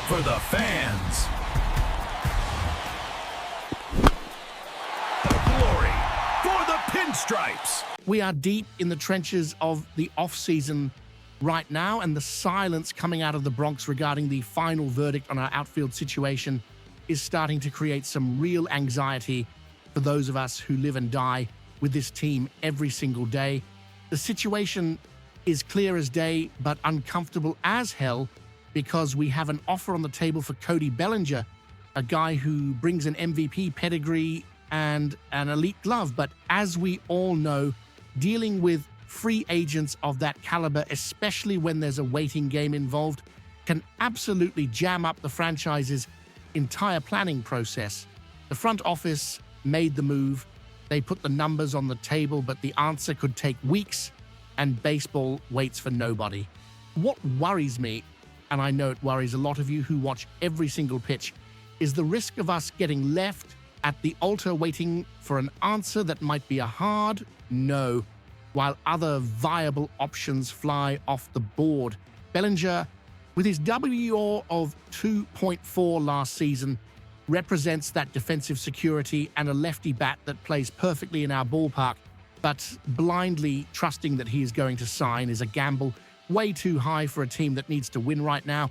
for the fans. The glory for the pinstripes. We are deep in the trenches of the off-season right now, and the silence coming out of the Bronx regarding the final verdict on our outfield situation is starting to create some real anxiety for those of us who live and die with this team every single day. The situation is clear as day, but uncomfortable as hell, because we have an offer on the table for Cody Bellinger, a guy who brings an MVP pedigree and an elite glove. But as we all know, dealing with free agents of that caliber, especially when there's a waiting game involved, can absolutely jam up the franchise's entire planning process. The front office made the move. They put the numbers on the table, but the answer could take weeks, and baseball waits for nobody. What worries me, and I know it worries a lot of you who watch every single pitch, is the risk of us getting left at the altar waiting for an answer that might be a hard no, while other viable options fly off the board. Bellinger, with his WR of 2.4 last season, represents that defensive security and a lefty bat that plays perfectly in our ballpark, but blindly trusting that he is going to sign is a gamble way too high for a team that needs to win right now.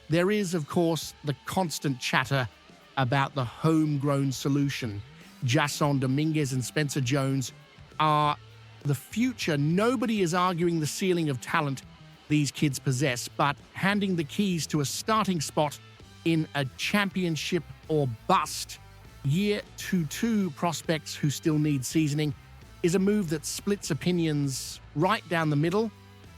There is, of course, the constant chatter about the homegrown solution. Jason Dominguez and Spencer Jones are the future. Nobody is arguing the ceiling of talent these kids possess, but handing the keys to a starting spot in a championship or bust year to two prospects who still need seasoning is a move that splits opinions right down the middle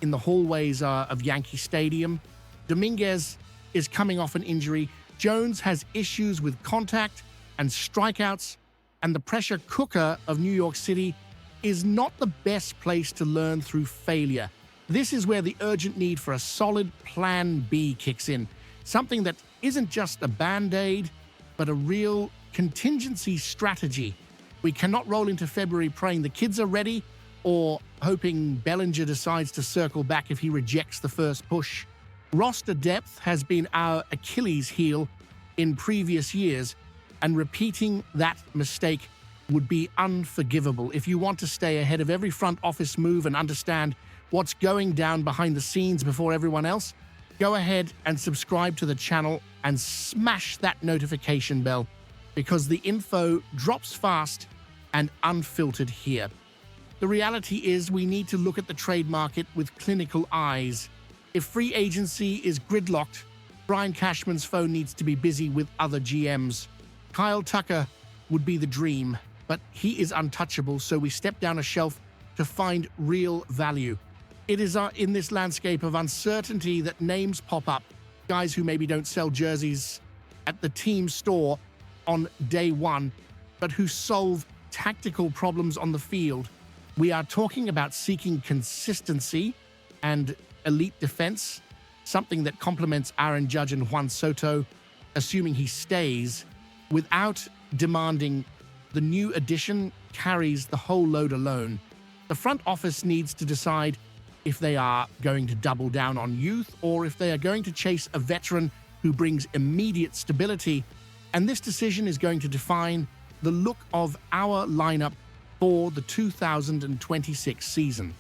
in the hallways of Yankee Stadium. Dominguez is coming off an injury. Jones has issues with contact and strikeouts, and the pressure cooker of New York City is not the best place to learn through failure. This is where the urgent need for a solid plan B kicks in. Something that isn't just a band-aid, but a real contingency strategy. We cannot roll into February praying the kids are ready or hoping Bellinger decides to circle back if he rejects the first push. Roster depth has been our Achilles heel in previous years, and repeating that mistake would be unforgivable. If you want to stay ahead of every front office move and understand what's going down behind the scenes before everyone else, go ahead and subscribe to the channel and smash that notification bell, because the info drops fast and unfiltered here. The reality is we need to look at the trade market with clinical eyes. If free agency is gridlocked, Brian Cashman's phone needs to be busy with other GMs. Kyle Tucker would be the dream, but he is untouchable, so we step down a shelf to find real value. It is in this landscape of uncertainty that names pop up, guys who maybe don't sell jerseys at the team store on day one, but who solve tactical problems on the field. We are talking about seeking consistency and elite defense, something that complements Aaron Judge and Juan Soto, assuming he stays, without demanding the new addition carries the whole load alone. The front office needs to decide if they are going to double down on youth or if they are going to chase a veteran who brings immediate stability. And this decision is going to define the look of our lineup for the 2026 season.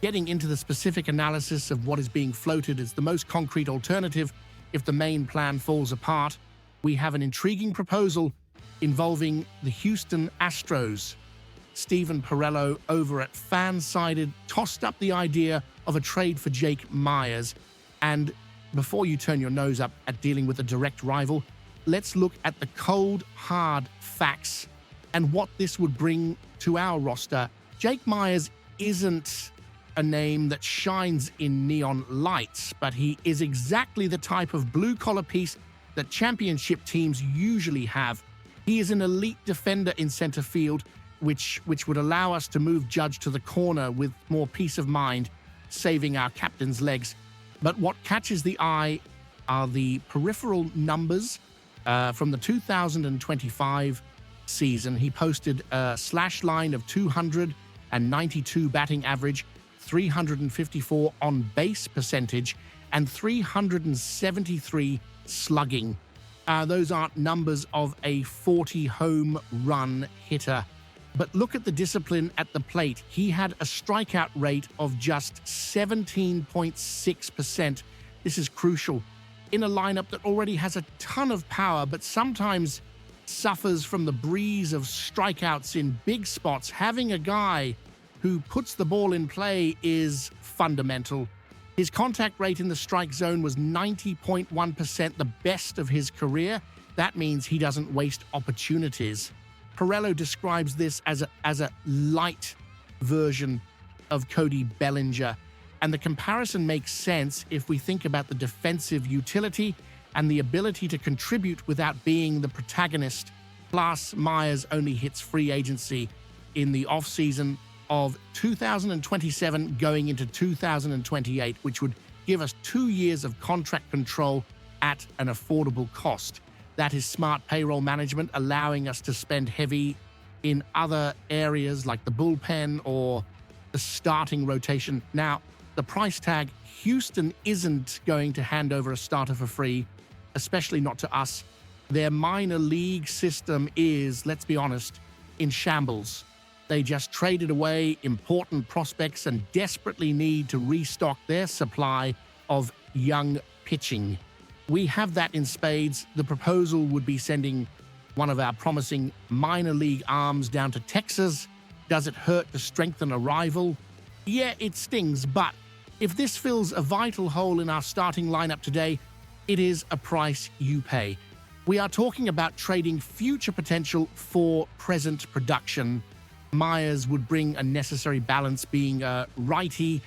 Getting into the specific analysis of what is being floated as the most concrete alternative if the main plan falls apart, we have an intriguing proposal involving the Houston Astros. Steven Perello over at Fansided tossed up the idea of a trade for Jake Meyers. And before you turn your nose up at dealing with a direct rival, let's look at the cold, hard facts and what this would bring to our roster. Jake Meyers isn't a name that shines in neon lights, but he is exactly the type of blue-collar piece that championship teams usually have. He is an elite defender in center field, which would allow us to move Judge to the corner with more peace of mind, saving our captain's legs. But what catches the eye are the peripheral numbers from the 2025 season. He posted a slash line of 292 batting average, 354 on base percentage, and 373 slugging. Those aren't numbers of a 40 home run hitter. But look at the discipline at the plate. He had a strikeout rate of just 17.6%. This is crucial. In a lineup that already has a ton of power, but sometimes suffers from the breeze of strikeouts in big spots, having a guy who puts the ball in play is fundamental. His contact rate in the strike zone was 90.1%, the best of his career. That means he doesn't waste opportunities. Pirello describes this as a light version of Cody Bellinger, and the comparison makes sense if we think about the defensive utility and the ability to contribute without being the protagonist. Plus, Meyers only hits free agency in the offseason of 2027 going into 2028, which would give us 2 years of contract control at an affordable cost. That is smart payroll management, allowing us to spend heavy in other areas like the bullpen or the starting rotation. Now, the price tag, Houston isn't going to hand over a starter for free, especially not to us. Their minor league system is, let's be honest, in shambles. They just traded away important prospects and desperately need to restock their supply of young pitching. We have that in spades. The proposal would be sending one of our promising minor league arms down to Texas. Does it hurt to strengthen a rival? Yeah, it stings, but if this fills a vital hole in our starting lineup today, it is a price you pay. We are talking about trading future potential for present production. Meyers would bring a necessary balance, being a righty,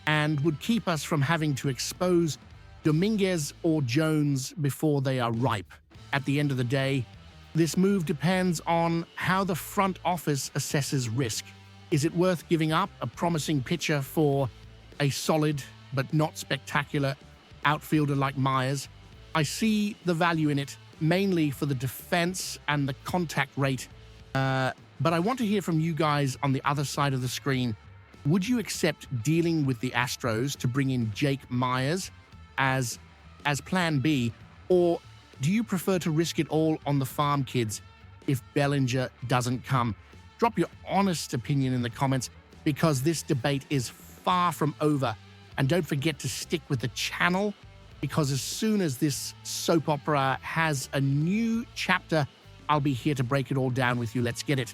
and would keep us from having to expose Dominguez or Jones before they are ripe. At the end of the day, this move depends on how the front office assesses risk. Is it worth giving up a promising pitcher for a solid but not spectacular outfielder like Meyers? I see the value in it, mainly for the defense and the contact rate. But I want to hear from you guys on the other side of the screen. Would you accept dealing with the Astros to bring in Jake Meyers as plan B, or do you prefer to risk it all on the farm kids if Bellinger doesn't come? Drop your honest opinion in the comments, because this debate is far from over. And don't forget to stick with the channel, because as soon as this soap opera has a new chapter, I'll be here to break it all down with you. Let's get it.